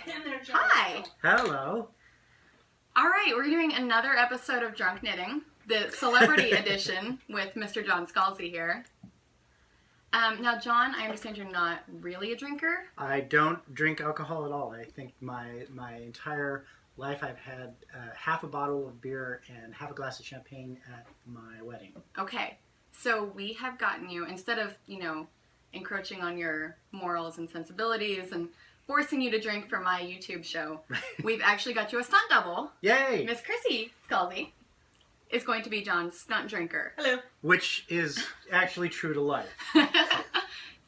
Hi. Hello. All right, we're doing another episode of Drunk Knitting, the celebrity edition with Mr. Joan Scalzi here. Now, John, I understand you're not really a drinker. I don't drink alcohol at all. I think my entire life I've had half a bottle of beer and half a glass of champagne at my wedding. Okay, so we have gotten you, instead of, encroaching on your morals and sensibilities and forcing you to drink for my YouTube show, we've actually got you a stunt double. Yay! Miss Chrissy Scalzi is going to be John's stunt drinker. Hello. Which is actually true to life.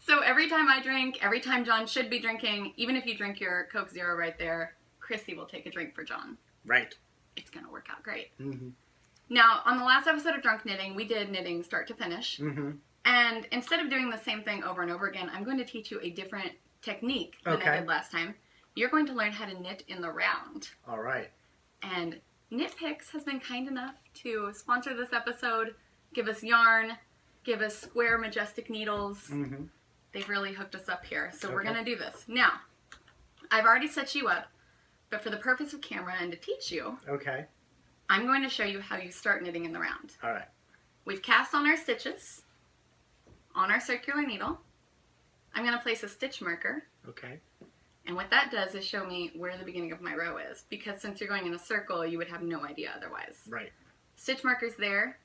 So every time I drink, every time John should be drinking, even if you drink your Coke Zero right there, Chrissy will take a drink for John. Right. It's going to work out great. Mm-hmm. Now, on the last episode of Drunk Knitting, we did knitting start to finish. Mm-hmm. And instead of doing the same thing over and over again, I'm going to teach you a different technique than I did last time. You're going to learn how to knit in the round. All right. And Knit Picks has been kind enough to sponsor this episode, give us yarn, give us square majestic needles. Mm-hmm. They've really hooked us up here. So we're going to do this. Now, I've already set you up, but for the purpose of camera and to teach you, I'm going to show you how you start knitting in the round. All right. We've cast on our stitches on our circular needle. I'm going to place a stitch marker. Okay. And what that does is show me where the beginning of my row is, because since you're going in a circle, you would have no idea otherwise. Right. Stitch marker's there.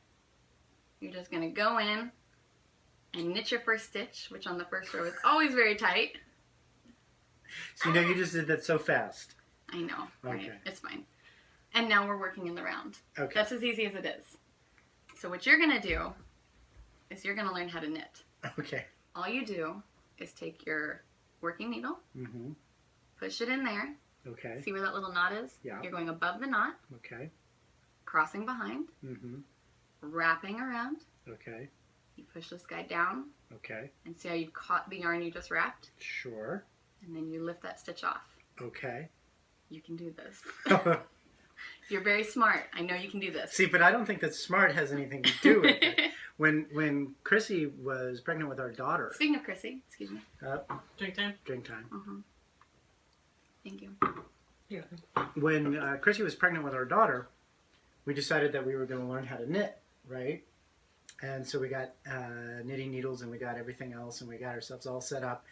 You're just going to go in and knit your first stitch, which on the first row is always very tight. So you just did that so fast. I know, right? Okay. It's fine. And now we're working in the round. Okay. That's as easy as it is. So what you're going to do is you're going to learn how to knit. Okay. All you do is take your working needle, Mm-hmm. push it in there. Okay. See where that little knot is? Yeah. You're going above the knot, Okay. crossing behind, Mm-hmm. wrapping around. Okay. You push this guy down, Okay. and see how you caught the yarn you just wrapped? Sure. And then you lift that stitch off. Okay. You can do this. You're very smart. I know you can do this. See, but I don't think that smart has anything to do with it. When Chrissy was pregnant with our daughter. Speaking of Chrissy, excuse me. Drink time? Drink time. Mm-hmm. Thank you. Yeah. When Chrissy was pregnant with our daughter, we decided that we were going to learn how to knit, right? And so we got knitting needles and we got everything else and we got ourselves all set up.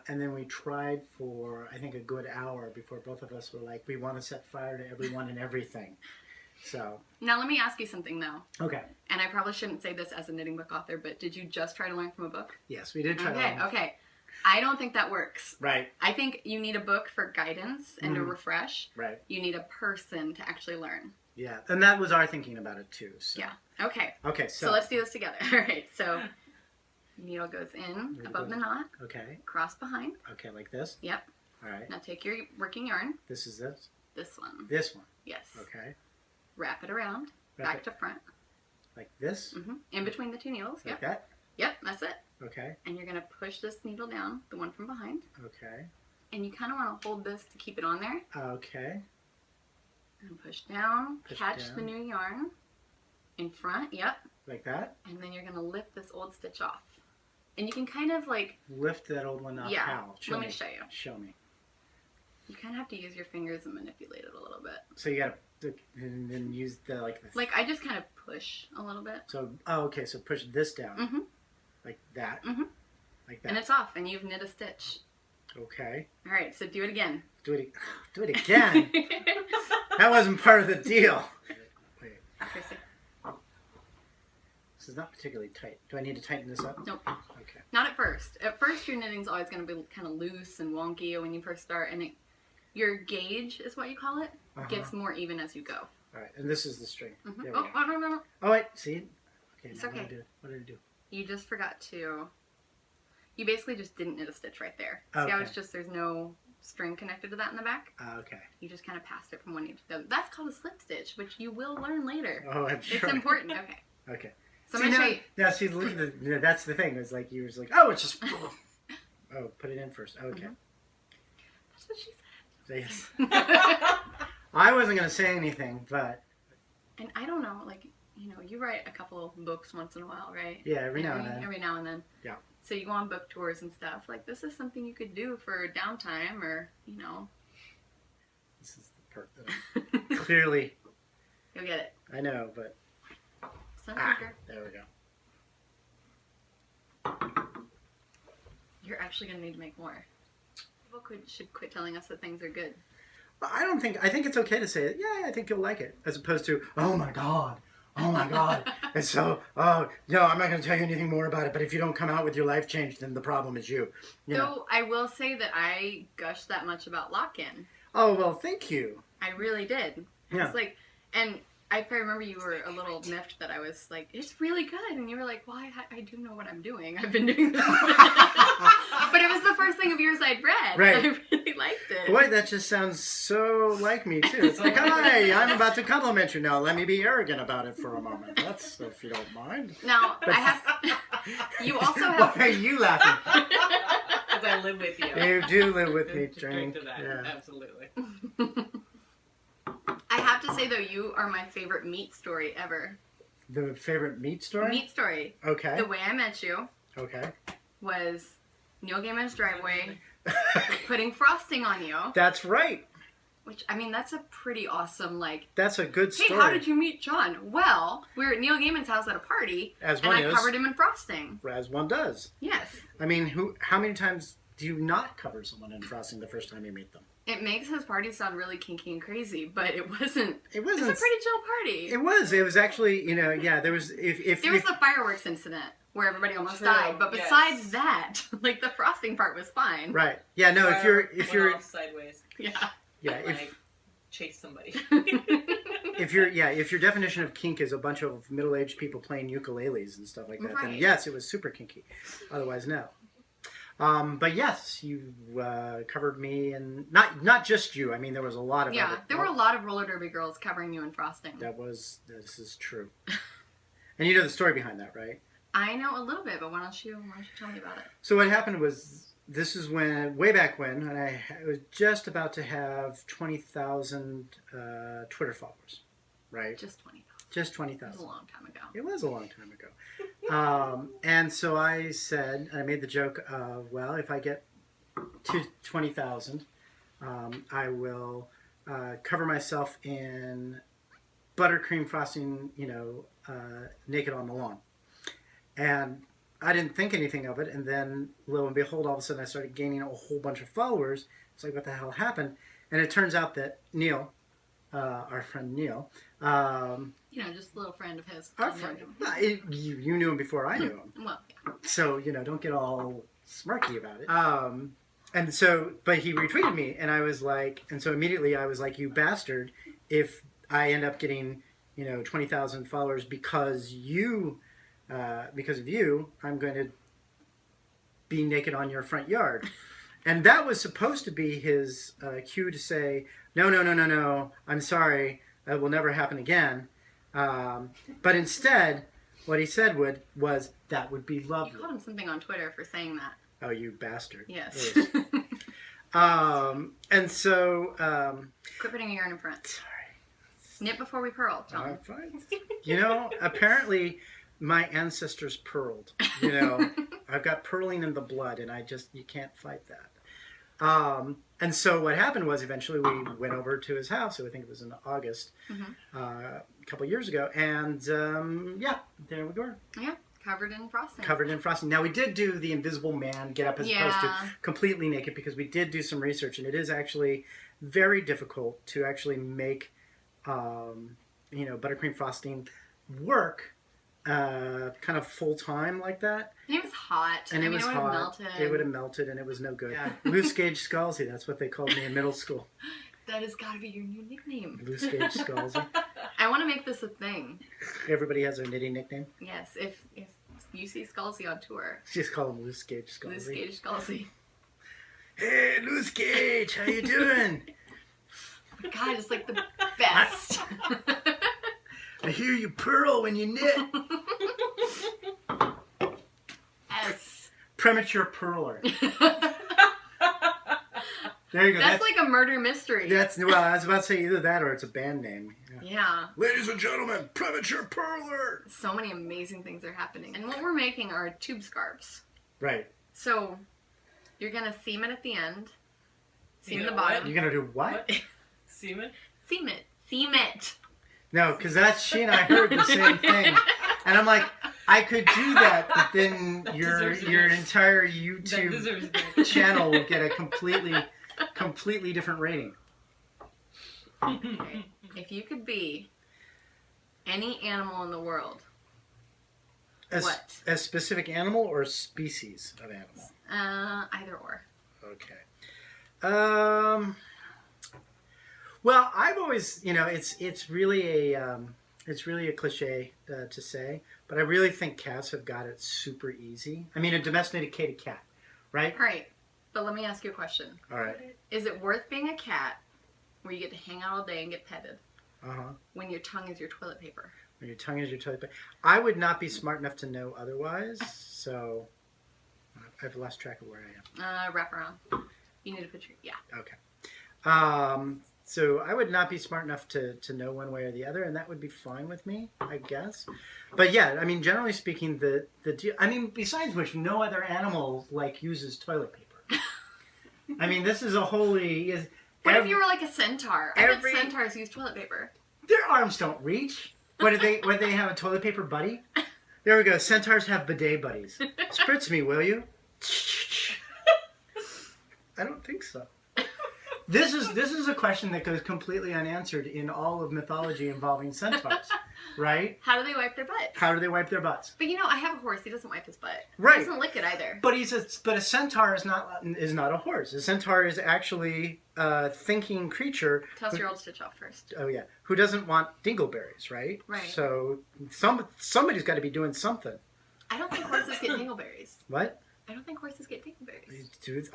And then we tried for, I think, a good hour before both of us were like, we want to set fire to everyone and everything. So. Now let me ask you something though. Okay. And I probably shouldn't say this as a knitting book author, but did you just try to learn from a book? Yes, we did try to learn. Okay. I don't think that works. Right. I think you need a book for guidance and to refresh. Right. You need a person to actually learn. Yeah, and that was our thinking about it too. So. Yeah. Okay. Okay, So let's do this together. All right. So needle goes in above the knot. Okay. Cross behind. Okay, like this? Yep. All right. Now take your working yarn. This is this? This one. This one. Yes. Okay. Wrap it around. Wrap back it to front. Like this? In between the two needles. Like Yep. that? Yep. That's it. Okay. And you're going to push this needle down, the one from behind. Okay. And you kind of want to hold this to keep it on there. Okay. And push down. Push catch down. the new yarn. In front. Yep. Like that? And then you're going to lift this old stitch off. And you can kind of like... Lift that old one up. Yeah. How? Let me show you. Show me. You kind of have to use your fingers and manipulate it a little bit. So you gotta, and then use the, like... Like, I just kind of push a little bit. So, okay, so push this down. Like that. Like that. And it's off, and you've knit a stitch. Okay. All right, so do it again. Do it again? That wasn't part of the deal. Wait. Chrissy. This is not particularly tight. Do I need to tighten this up? Nope. Okay. Not at first. At first, your knitting's always going to be kind of loose and wonky when you first start, and your gauge is what you call it. Gets more even as you go. All right, and this is the string. There we Oh, go. no. Oh, wait, see? Okay, It's now okay. What did I do? You just forgot to... You basically just didn't knit a stitch right there. See how Okay. it's just, there's no string connected to that in the back? Okay. You just kind of passed it from one needle to the other. That's called a slip stitch, which you will learn later. Oh, I'm sure. It's important. Okay. Okay. So I'm going to show you. Now, see, look at the... That's the thing. It's like, you were just like, oh, it's just... Oh, put it in first. Okay. That's what she Yes. said. I wasn't going to say anything, but... And I don't know, like, you write a couple of books once in a while, right? Yeah, every now and then. Every now and then. Yeah. So you go on book tours and stuff. Like, this is something you could do for downtime or, This is the part that I'm clearly... You'll get it. I know, but... Sunbreaker. There we go. You're actually going to need to make more. People should quit telling us that things are good. Well, I think it's okay to say it. Yeah, I think you'll like it. As opposed to, oh my God. It's so, no, I'm not going to tell you anything more about it, but if you don't come out with your life changed, then the problem is you. Though I will say that I gushed that much about Lock-In. Oh, well, thank you. I really did. Yeah. It's like, and I remember you were a little miffed that I was like, it's really good. And you were like, well, I do know what I'm doing. I've been doing this. But it was the first thing of Your Side Bread. Right. I really liked it. Boy, that just sounds so like me, too. It's like, hi, I'm about to compliment you now. Let me be arrogant about it for a moment. That's, if you don't mind. Now, But- I have... You also have... Why are you laughing? Because I live with you. You do live with me, To drink. to that, Yeah. absolutely. I have to say, though, you are my favorite meat story ever. The favorite meat story? Meat story. Okay. The way I met you Okay. was Neil Gaiman's driveway putting frosting on you. That's right. Which, I mean, that's a pretty awesome, like... That's a good Hey, story. how did you meet John? Well, we were at Neil Gaiman's house at a party, As and one I is. covered him in frosting. As one does. Yes. I mean, how many times do you not cover someone in frosting the first time you meet them? It makes his party sound really kinky and crazy, but it wasn't. It It was wasn't. a pretty chill party. It was. It was actually, yeah, there was, There was the fireworks incident where everybody almost True, died, but yes. besides that, like, the frosting part was fine. Right. Yeah, no, if you're, Went off sideways. Yeah. yeah, And if, I chased somebody. if your definition of kink is a bunch of middle-aged people playing ukuleles and stuff like that, then Right. yes, it was super kinky. Otherwise, no. But yes, you covered me, and not just you. I mean, there was a lot of Yeah, other- there were a lot of roller derby girls covering you in frosting. This is true. And you know the story behind that, right? I know a little bit, but why don't you tell me about it? So what happened was, this is way back when I was just about to have 20,000 Twitter followers, right? Just 20,000. Just It was 20,000. a long time ago. It was a long time ago. And so I made the joke of, well, if I get to 20,000, I will cover myself in buttercream frosting, naked on the lawn. And I didn't think anything of it, and then lo and behold, all of a sudden I started gaining a whole bunch of followers. It's like, what the hell happened? And it turns out that Neil, our friend Neil, Just a little friend of his. our I know friend, him. you knew him before I knew him. Well, yeah. So, don't get all smirky about it. And so, but he retweeted me, and I was like, and so immediately I was like, you bastard, if I end up getting, 20,000 followers because of you, I'm going to be naked on your front yard. And that was supposed to be his cue to say, no, I'm sorry, that will never happen again. But instead, what he said was, that would be You lovely. called him something on Twitter for saying that. Oh, you bastard. Yes. And so, Quit putting a yarn in front. sorry. Knit before we purl, John. Fine. Apparently my ancestors purled. I've got purling in the blood, and you can't fight that. And so what happened was eventually we went over to his house. So I think it was in August, a couple years ago. And there we were. Yeah, covered in frosting. Covered in frosting. Now we did do the Invisible Man get up as opposed to completely naked, because we did do some research, and it is actually very difficult to actually make buttercream frosting work kind of full time like that. And it was hot. And it was would hot. have melted. It would have melted, and it was no good. Yeah. Loose gauge Scalzi, that's what they called me in middle school. That has got to be your new nickname. Loose gauge Scalzi. I want to make this a thing. Everybody has their knitting nickname. Yes, if you see Scalzi on tour, Just call him Loose gauge Scalzi. Loose Gauge Scalzi. Hey, Loose gauge, how you doing? God, it's like the best. I hear you purl when you knit. Yes. Premature purler. There you go. That's like a murder mystery. I was about to say either that or it's a band name. Yeah. Ladies and gentlemen, Premature Purler. So many amazing things are happening. And what we're making are tube scarves. Right. So you're going to seam it at the end. Seam You the know bottom. You're gonna do what? Semen? Semet. No, because she and I heard the same thing. And I'm like, I could do that, but then your entire That YouTube deserves it. channel will get a completely different rating. Okay. If you could be any animal in the world, what? A specific animal or a species of animal? Either or. Okay. Well, I've always, it's really a cliche to say, but I really think cats have got it super easy. I mean, a domesticated cat, right? All right. But let me ask you a question. All right. Is it worth being a cat where you get to hang out all day and get petted Uh-huh. when your tongue is your toilet paper? When your tongue is your toilet paper. I would not be smart enough to know otherwise, so I've lost track of where I am. Wrap around. You need a picture. Yeah. Okay. So I would not be smart enough to know one way or the other, and that would be fine with me, I guess. But yeah, I mean, generally speaking, besides which, no other animal uses toilet paper. I mean, this is a wholly. What if you were like a centaur? I bet centaurs use toilet paper. Their arms don't reach. What do they have a toilet paper buddy? There we go. Centaurs have bidet buddies. Spritz me, will you? I don't think so. This is a question that goes completely unanswered in all of mythology involving centaurs, right? How do they wipe their butts? How do they wipe their butts? But I have a horse. He doesn't wipe his butt. Right. He doesn't lick it either. But a centaur is not a horse. A centaur is actually a thinking creature. Toss your old stitch off first. Oh yeah, who doesn't want dingleberries, right? Right. So somebody's got to be doing something. I don't think horses get dingleberries. What? I don't think horses get dingleberries. Dude,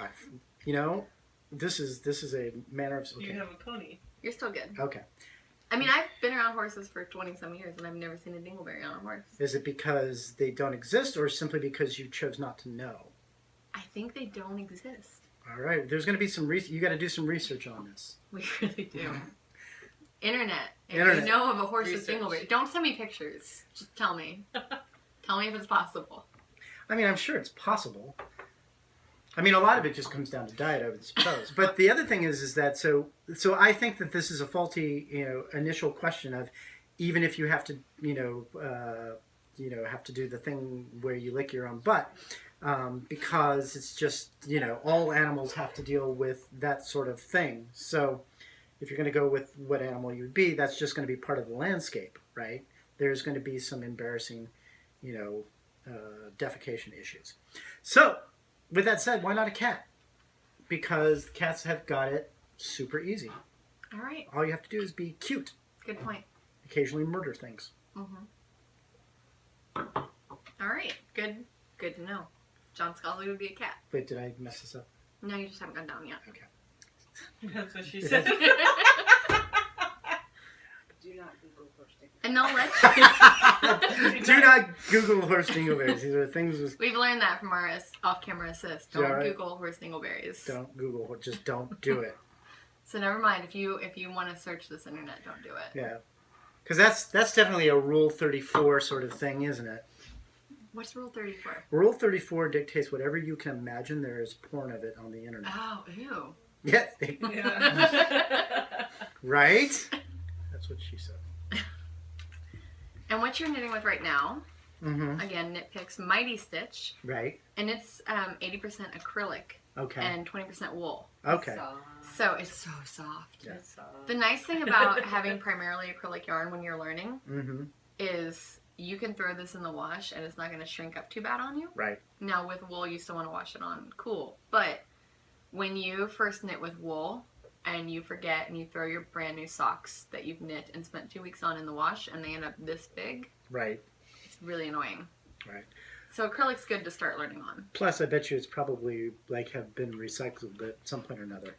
this is a manner of. Okay. You have a pony. You're still good. Okay. I mean, I've been around horses for 20-some years, and I've never seen a dingleberry on a horse. Is it because they don't exist, or simply because you chose not to know? I think they don't exist. All right. There's going to be some you got to do some research on this. We really do. Internet. If Internet. you know of a horse with Research. dingleberry, don't send me pictures. Just tell me. Tell me if it's possible. I mean, I'm sure it's possible. I mean, a lot of it just comes down to diet, I would suppose. But the other thing is that so I think that this is a faulty, initial question of, even if you have to, have to do the thing where you lick your own butt, because it's just, all animals have to deal with that sort of thing. So if you're going to go with what animal you would be, that's just going to be part of the landscape, right? There's going to be some embarrassing, defecation issues. So, with that said, why not a cat? Because cats have got it super easy. All right. All you have to do is be cute. Good point. Occasionally murder things. Mm-hmm. All right. Good to know. John Scalzi would be a cat. Wait, did I mess this up? No, you just haven't gone down yet. Okay. That's what she said. Do not Google horse dingleberries. And they'll let you. Do not Google horse dingleberries. These are things We've learned that from our off-camera assist. Don't Yeah, right. Google horse dingleberries. don't Google. Just don't do it. So never mind. If you want to search this internet, don't do it. Yeah. Because that's definitely a Rule 34 sort of thing, isn't it? What's Rule 34? Rule 34 dictates whatever you can imagine there is porn of it on the internet. Oh, ew. Yeah. Yeah. Right? That's what she said. And what you're knitting with right now, Mm-hmm. again, Knit Picks Mighty Stitch, Right. and it's 80% acrylic Okay. and 20% wool. Okay. So it's so soft. Yeah. The nice thing about having primarily acrylic yarn when you're learning Mm-hmm. is you can throw this in the wash and it's not going to shrink up too bad on you. Right. Now with wool, you still want to wash it on. Cool. But when you first knit with wool and you forget and you throw your brand new socks that you've knit and spent 2 weeks on in the wash and they end up this big, Right. it's really annoying. Right. So acrylic's good to start learning on. Plus, I bet you it's probably have been recycled at some point or another.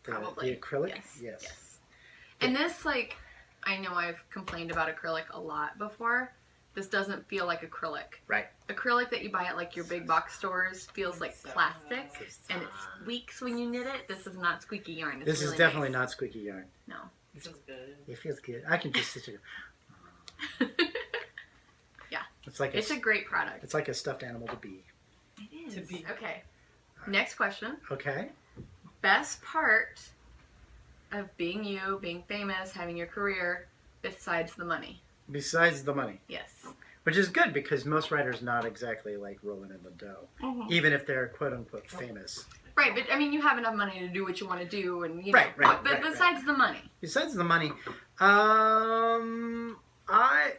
Probably. The acrylic? Yes. And this, I know I've complained about acrylic a lot before. This doesn't feel like acrylic. Right. Acrylic that you buy at your big box stores feels like So plastic nice. and it squeaks when you knit it. This is not squeaky yarn. It's This is really definitely nice. not squeaky yarn. No. This is good. It feels good. I can just sit here. Yeah. It's a great product. It's like a stuffed animal to be. It is. To be. Okay. Next question. Okay. Best part of being you, being famous, having your career, besides the money. Besides the money. Yes. Which is good because most writers not exactly like rolling in the dough, even if they're quote unquote famous. Right, but I mean, you have enough money to do what you want to do, and you know. Right, But besides the money. Besides the money,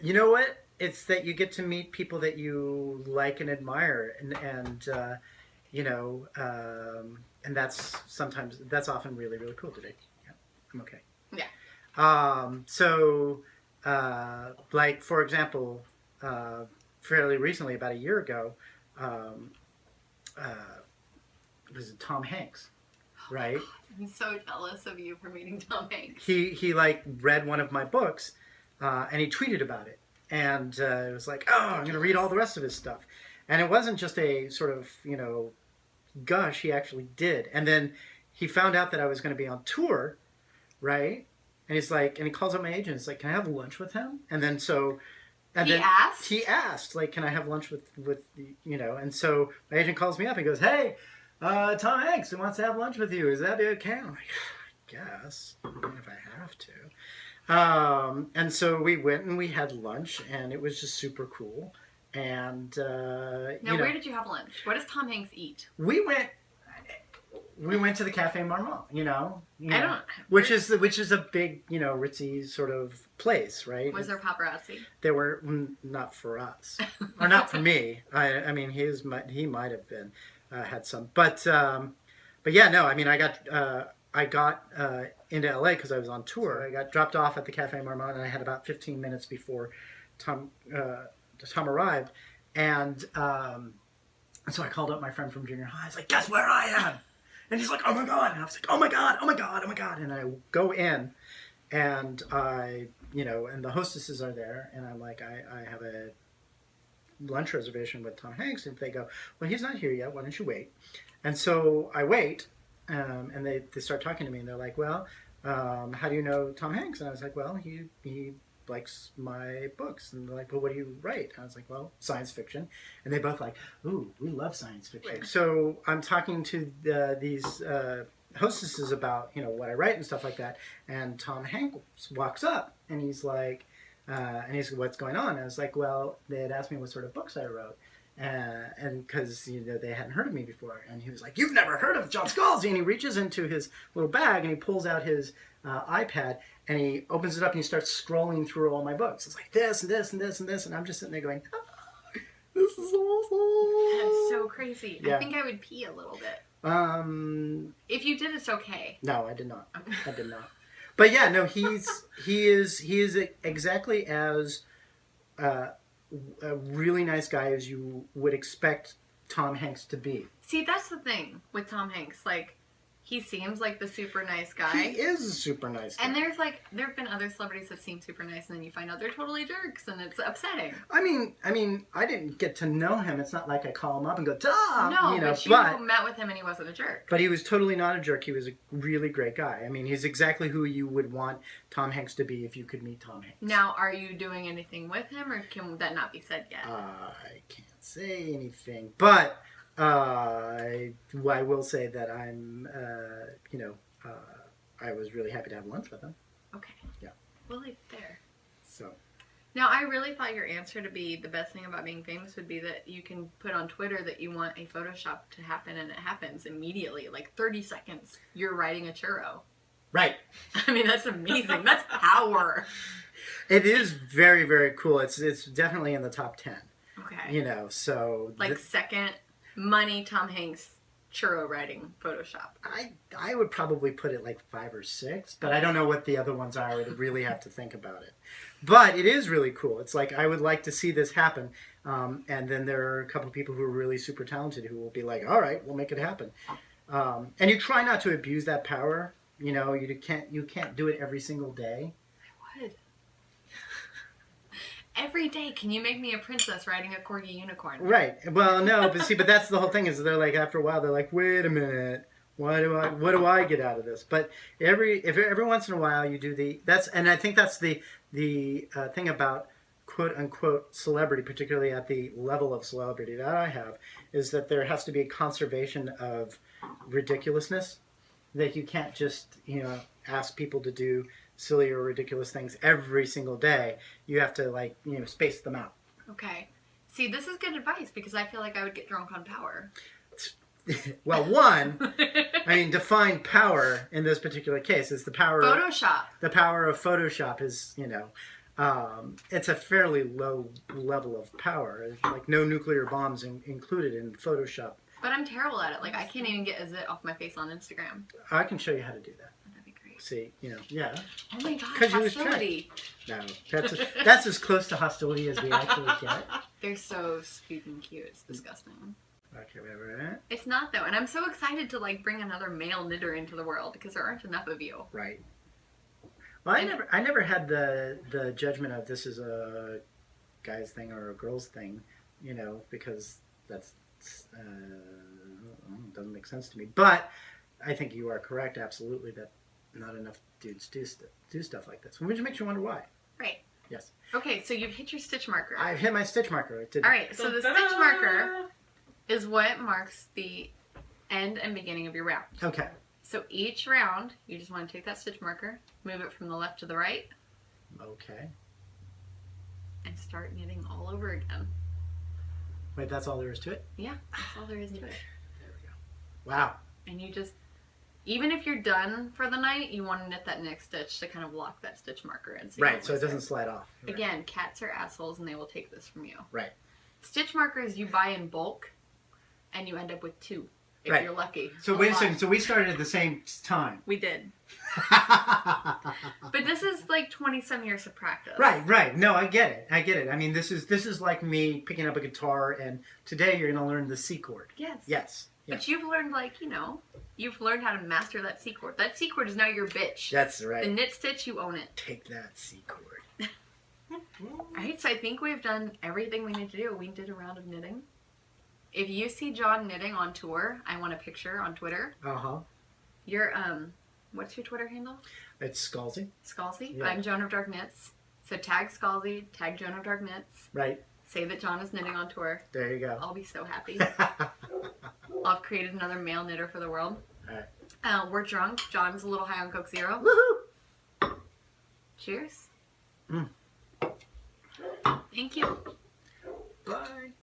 you know what? It's that you get to meet people that you like and admire, and and that's often really, really cool today. Yeah, I'm okay. Yeah. Like for example, fairly recently, about a year ago, it was Tom Hanks, right? I'm so jealous of you for meeting Tom Hanks. He like read one of my books, and he tweeted about it, and it was like, oh, I'm going to read all the rest of his stuff, and it wasn't just a sort of gush. He actually did, and then he found out that I was going to be on tour, right? And he's like, and he calls up my agent. It's like, can I have lunch with him? And then so. And he asked? He asked, like, can I have lunch with and so my agent calls me up and goes, hey, Tom Hanks wants to have lunch with you. Is that okay? I'm like, I guess, if I have to. And so we went and we had lunch, and it was just super cool. And, Now, where did you have lunch? What does Tom Hanks eat? We went to the Cafe Marmont, which is a big, ritzy sort of place, right? Was there paparazzi? There were not for us, or not for me. I mean, he might have been had some, but yeah, no. I mean, I got into LA because I was on tour. So I got dropped off at the Cafe Marmont, and I had about 15 minutes before Tom arrived, and so I called up my friend from junior high. I was like, guess where I am? And he's like, oh my God. And I was like, oh my God, oh my God, oh my God. And I go in, and and the hostesses are there, and I'm like, I have a lunch reservation with Tom Hanks. And they go, well, he's not here yet. Why don't you wait? And so I wait, and they start talking to me, and they're like, well, how do you know Tom Hanks? And I was like, well, he likes my books. And they're like, well, what do you write? And I was like, well, science fiction. And they both like, ooh, we love science fiction. Right. So I'm talking to these hostesses about what I write and stuff like that. And Tom Hanks walks up, and he's like, what's going on? And I was like, well, they had asked me what sort of books I wrote. And because they hadn't heard of me before, and he was like, "You've never heard of John Scalzi?" And he reaches into his little bag and he pulls out his iPad and he opens it up and he starts scrolling through all my books. It's like this and this and this and this, and I'm just sitting there going, "This is awesome." That's so crazy. Yeah. I think I would pee a little bit. If you did, it's okay. No, I did not. Okay. I did not. But yeah, no, he is exactly as a really nice guy as you would expect Tom Hanks to be. See, that's the thing with Tom Hanks. Like, he seems like the super nice guy. He is a super nice guy. And there have been other celebrities that seem super nice, and then you find out they're totally jerks, and it's upsetting. I mean, I didn't get to know him. It's not like I call him up and go, Tom! No, but you met with him and he wasn't a jerk. But he was totally not a jerk. He was a really great guy. I mean, he's exactly who you would want Tom Hanks to be if you could meet Tom Hanks. Now, are you doing anything with him, or can that not be said yet? I can't say anything, but I will say that I'm, I was really happy to have lunch with him. Okay. Yeah. We'll leave it there. So. Now, I really thought your answer to be the best thing about being famous would be that you can put on Twitter that you want a Photoshop to happen, and it happens immediately. Like 30 seconds, you're writing a churro. Right. I mean, that's amazing. That's power. It is very, very cool. It's definitely in the top 10. Okay. So. Like second money Tom Hanks churro writing Photoshop. I would probably put it like 5 or 6, but I don't know what the other ones are. I would really have to think about it. But it is really cool. It's like, I would like to see this happen. And then there are a couple of people who are really super talented who will be like, all right, we'll make it happen. And you try not to abuse that power. You can't do it every single day. I would. Every day, can you make me a princess riding a corgi unicorn? Right. Well, no, but that's the whole thing is they're like, after a while, they're like, wait a minute. What do I get out of this? But every once in a while you do and I think that's the thing about quote unquote celebrity, particularly at the level of celebrity that I have, is that there has to be a conservation of ridiculousness. Like you can't just, ask people to do silly or ridiculous things every single day. You have to space them out. Okay. See, this is good advice because I feel like I would get drunk on power. Well, one, I mean, define power in this particular case is the power. Photoshop. The power of Photoshop is, it's a fairly low level of power. Like no nuclear bombs included in Photoshop. But I'm terrible at it. Like, I can't even get a zit off my face on Instagram. I can show you how to do that. That'd be great. See, yeah. Oh my gosh, 'Cause you was hostility. No, that's as close to hostility as we actually get. They're so squeaking cute. It's disgusting. Okay, whatever. It's not, though. And I'm so excited to, bring another male knitter into the world because there aren't enough of you. Right. Well, I never had the judgment of this is a guy's thing or a girl's thing, because that's doesn't make sense to me. But I think you are correct, absolutely, that not enough dudes do stuff like this, which makes you wonder why. Right. Yes. Okay, so you've hit your stitch marker. I've hit my stitch marker. It did. All right, so the stitch marker is what marks the end and beginning of your round. Okay. So each round, you just want to take that stitch marker, move it from the left to the right, Okay. and start knitting all over again. Wait, that's all there is to it? Yeah, that's all there is to it. There we go. Wow. And you just, even if you're done for the night, you want to knit that next stitch to kind of lock that stitch marker in. You Right, don't so it lose doesn't slide off. Right. Again, cats are assholes and they will take this from you. Right. Stitch markers you buy in bulk, and you end up with 2 if Right. you're lucky. So wait a second. So we started at the same time. We did. But this is 20-some years of practice. Right. No, I get it. I mean, this is like me picking up a guitar, and today you're going to learn the C chord. Yes. Yes. But you've learned, you've learned how to master that C chord. That C chord is now your bitch. That's right. The knit stitch, you own it. Take that, C chord. Alright, so I think we've done everything we need to do. We did a round of knitting. If you see Joan knitting on tour, I want a picture on Twitter. Uh-huh. You're, what's your Twitter handle? It's Scalzi. Scalzi? Yeah. I'm Joan of Dark Knits. So tag Scalzi, tag Joan of Dark Knits. Right. Say that Joan is knitting on tour. There you go. I'll be so happy. I'll have created another male knitter for the world. Alright. We're drunk. John's a little high on Coke Zero. Woohoo! Cheers. Mm. Thank you. Bye.